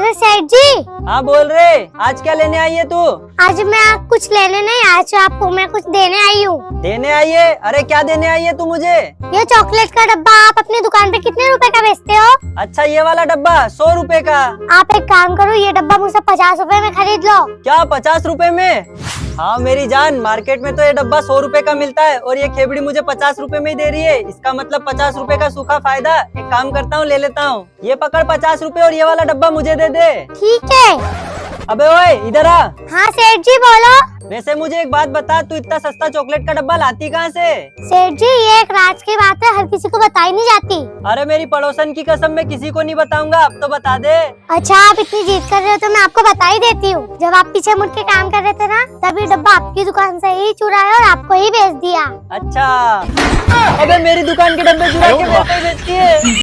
अरे सेठ जी। हाँ बोल रहे, आज क्या लेने आई है तू? आज मैं कुछ लेने नहीं, आज आपको मैं कुछ देने आई हूँ। देने आई है? अरे क्या देने आई है तू मुझे? ये चॉकलेट का डब्बा आप अपनी दुकान पे कितने रुपए का बेचते हो? अच्छा ये वाला डब्बा 100 रुपए का। आप एक काम करो, ये डब्बा मुझसे 50 रुपए में खरीद लो। क्या 50 रुपए में? हाँ मेरी जान, मार्केट में तो ये डब्बा 100 रुपए का मिलता है और ये खेबड़ी मुझे 50 रुपए में ही दे रही है। इसका मतलब 50 रुपए का सूखा फायदा। एक काम करता हूँ, ले लेता हूँ। ये पकड़ 50 रुपए और ये वाला डब्बा मुझे दे दे। ठीक है। अबे ओए इधर आ। हाँ सेठ जी बोलो। वैसे मुझे एक बात बता, तू इतना सस्ता चॉकलेट का डब्बा लाती कहाँ से? सेठ जी ये एक राज की बात है, हर किसी को बताई नहीं जाती। अरे मेरी पड़ोसन की कसम, मैं किसी को नहीं बताऊंगा। अब तो बता दे। अच्छा आप इतनी जिद कर रहे हो तो मैं आपको बता ही देती हूँ। जब आप पीछे मुड़ के काम कर रहे थे ना, तभी डब्बा आपकी दुकान से ही चुराया और आपको ही बेच दिया। अच्छा। अबे मेरी दुकान के डब्बे चुरा के मेरे को ही बेचती है।